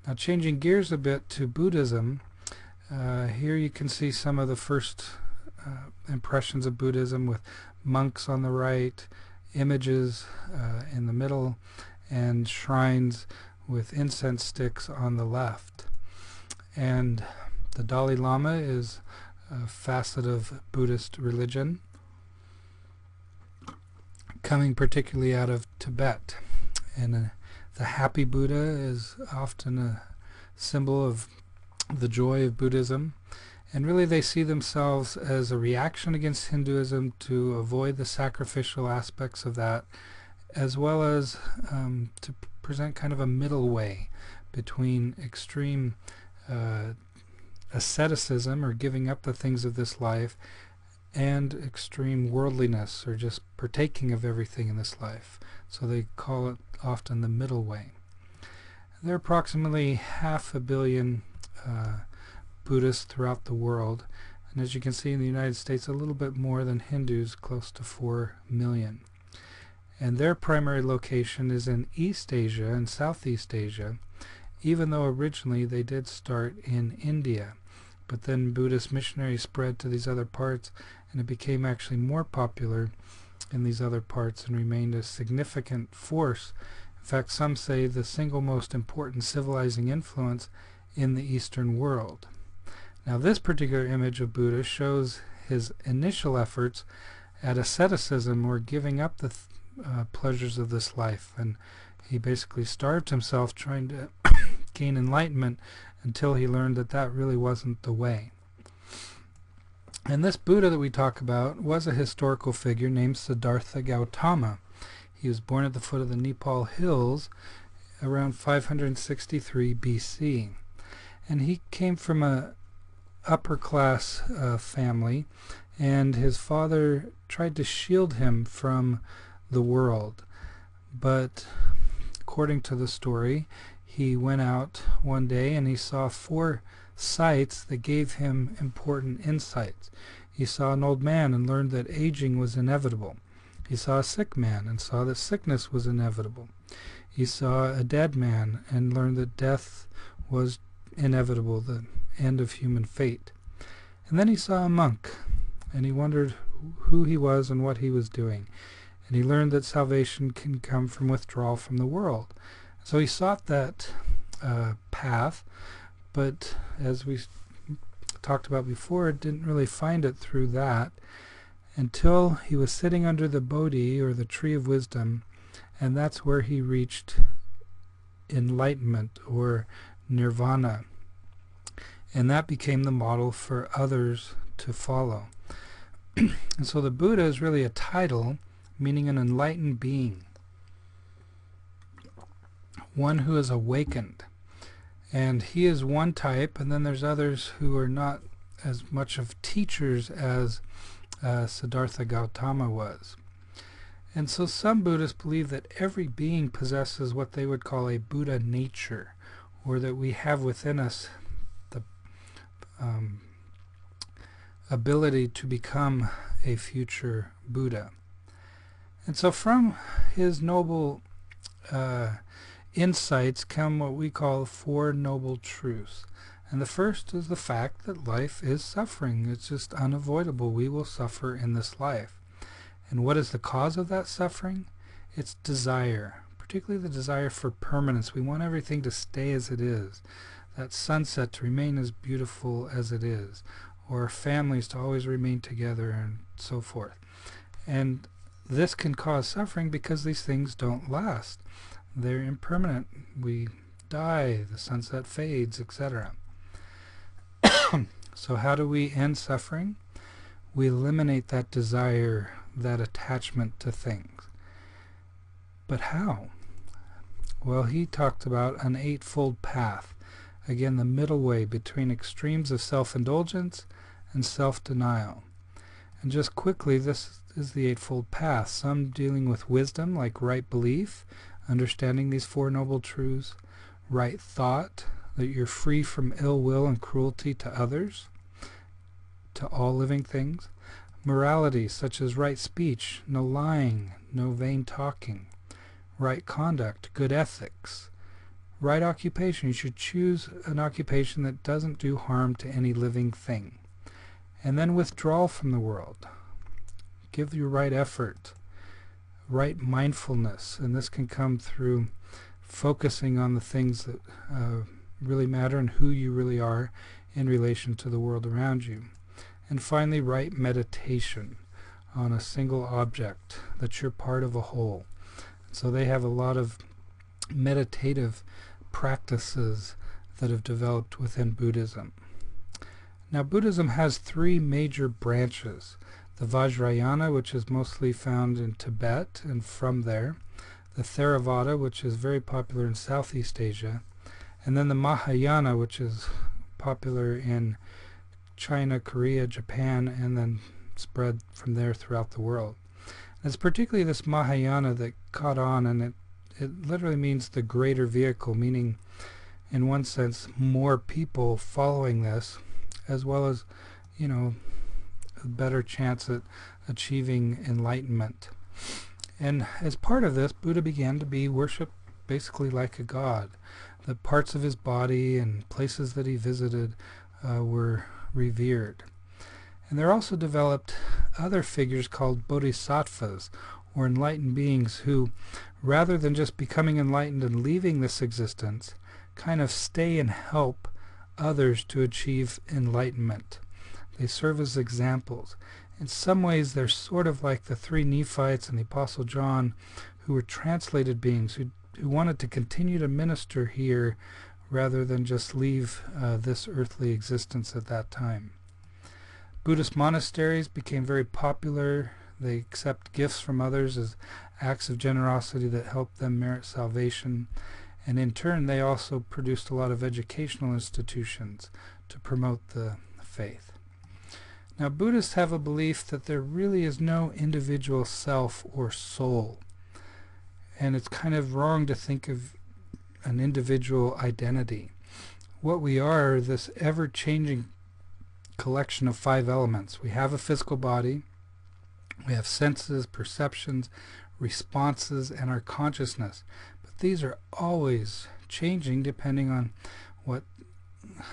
Now, changing gears a bit to Buddhism, here you can see some of the first impressions of Buddhism with monks on the right, images in the middle, and shrines with incense sticks on the left. And the Dalai Lama is a facet of Buddhist religion, coming particularly out of Tibet. And the happy Buddha is often a symbol of the joy of Buddhism. And really they see themselves as a reaction against Hinduism to avoid the sacrificial aspects of that, as well as to present kind of a middle way between extreme asceticism, or giving up the things of this life, and extreme worldliness, or just partaking of everything in this life. So they call it often the middle way. There are approximately 500 million Buddhists throughout the world, and as you can see in the United States, a little bit more than Hindus, close to 4 million. And their primary location is in East Asia and Southeast Asia, even though originally they did start in India. But then Buddhist missionaries spread to these other parts, and it became actually more popular in these other parts and remained a significant force. In fact, some say the single most important civilizing influence in the Eastern world. Now, this particular image of Buddha shows his initial efforts at asceticism, or giving up the pleasures of this life, and he basically starved himself trying to gain enlightenment until he learned that that really wasn't the way. And this Buddha that we talk about was a historical figure named Siddhartha Gautama. He was born at the foot of the Nepal hills around 563 BC. And he came from a upper class family, and his father tried to shield him from the world. But according to the story, he went out one day and he saw 4 sights that gave him important insights. He saw an old man and learned that aging was inevitable. He saw a sick man and saw that sickness was inevitable. He saw a dead man and learned that death was inevitable, the end of human fate. And then he saw a monk, and he wondered who he was and what he was doing. And he learned that salvation can come from withdrawal from the world. So he sought that path, but as we talked about before, didn't really find it through that until he was sitting under the Bodhi, or the tree of wisdom, and that's where he reached enlightenment, or nirvana. And that became the model for others to follow. And so the Buddha is really a title meaning an enlightened being, one who is awakened. And he is one type, and then there's others who are not as much of teachers as Siddhartha Gautama was. And so some Buddhists believe that every being possesses what they would call a Buddha nature, or that we have within us the ability to become a future Buddha. And so from his noble insights come what we call 4 noble truths. And the first is the fact that life is suffering. It's just unavoidable. We will suffer in this life. And what is the cause of that suffering? It's desire, particularly the desire for permanence. We want everything to stay as it is, that sunset to remain as beautiful as it is, or families to always remain together, and so forth. And this can cause suffering because these things don't last. They're impermanent. We die, the sunset fades, etc. So how do we end suffering? We eliminate that desire, that attachment to things. But how? Well, he talked about an 8-fold path. Again, the middle way between extremes of self-indulgence and self-denial. And just quickly, this is the 8-fold path. Some dealing with wisdom, like right belief, understanding these 4 noble truths. Right thought, that you're free from ill will and cruelty to others, to all living things. Morality, such as right speech, no lying, no vain talking. Right conduct, good ethics. right occupation. You should choose an occupation that doesn't do harm to any living thing. And then withdraw from the world. Give your right effort, right mindfulness, and this can come through focusing on the things that really matter and who you really are in relation to the world around you. And finally, right meditation on a single object, that you're part of a whole. So they have a lot of meditative practices that have developed within Buddhism. Now, Buddhism has three major branches. The Vajrayana, which is mostly found in Tibet and from there. The Theravada, which is very popular in Southeast Asia. And then the Mahayana, which is popular in China, Korea, Japan, and then spread from there throughout the world. And it's particularly this Mahayana that caught on, and it literally means the greater vehicle, meaning in one sense more people following this, as well as, you know, a better chance at achieving enlightenment. And as part of this, Buddha began to be worshipped basically like a god. The parts of his body and places that he visited were revered. And there also developed other figures called bodhisattvas, or enlightened beings, who, rather than just becoming enlightened and leaving this existence, kind of stay and help others to achieve enlightenment. They serve as examples. In some ways, they're sort of like the three Nephites and the Apostle John, who were translated beings, who wanted to continue to minister here rather than just leave this earthly existence at that time. Buddhist monasteries became very popular. They accept gifts from others as acts of generosity that help them merit salvation. And in turn, they also produced a lot of educational institutions to promote the faith. Now, Buddhists have a belief that there really is no individual self or soul. And it's kind of wrong to think of an individual identity. What we are this ever-changing collection of five elements. We have a physical body, we have senses, perceptions, responses, and our consciousness. But these are always changing depending on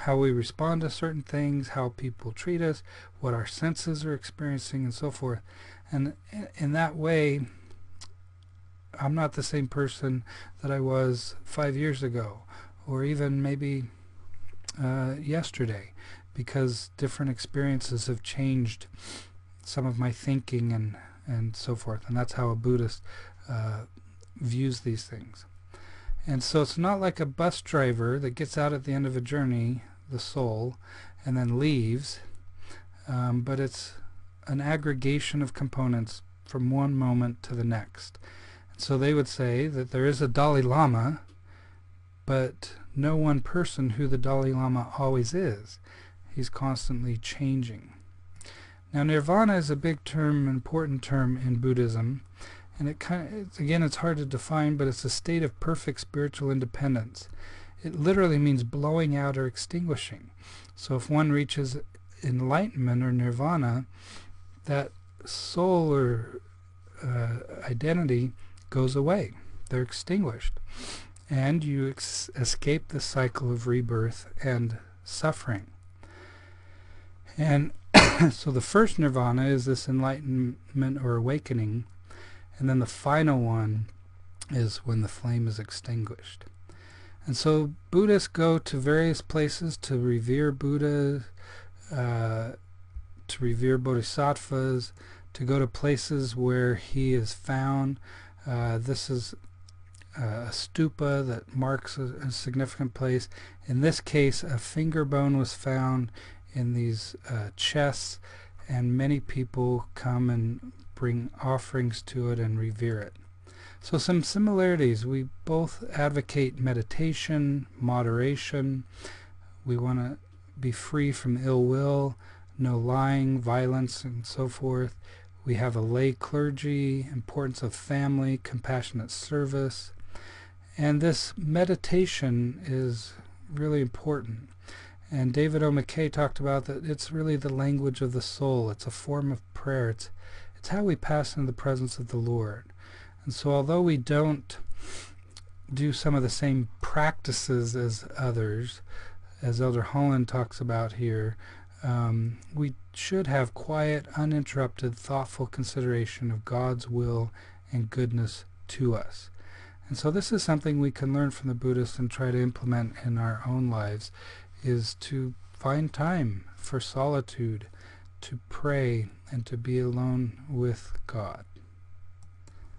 how we respond to certain things, how people treat us, what our senses are experiencing, and so forth. And in that way, I'm not the same person that I was 5 years ago, or even maybe yesterday, because different experiences have changed some of my thinking and so forth. And that's how a Buddhist views these things. And so it's not like a bus driver that gets out at the end of a journey, the soul, and then leaves, but it's an aggregation of components from one moment to the next. So they would say that there is a Dalai Lama, but no one person who the Dalai Lama always is. He's constantly changing. Now, nirvana is a big term, important term in Buddhism, and it's hard to define, but it's a state of perfect spiritual independence. It literally means blowing out or extinguishing. So if one reaches enlightenment or nirvana, that soul or identity goes away. They're extinguished. And you escape the cycle of rebirth and suffering. And so the first nirvana is this enlightenment or awakening, and then the final one is when the flame is extinguished. And so Buddhists go to various places to revere Buddha, to revere bodhisattvas, to go to places where he is found. This is a stupa that marks a significant place. In this case, a finger bone was found in these chests, and many people come and bring offerings to it and revere it. So some similarities. We both advocate meditation, moderation. We want to be free from ill will, no lying, violence, and so forth. We have a lay clergy, importance of family, compassionate service. And this meditation is really important. And David O. McKay talked about that it's really the language of the soul. It's a form of prayer. It's how we pass into the presence of the Lord. And so although we don't do some of the same practices as others, as Elder Holland talks about here. We should have quiet, uninterrupted, thoughtful consideration of God's will and goodness to us. And so this is something we can learn from the Buddhists and try to implement in our own lives, is to find time for solitude, to pray, and to be alone with God.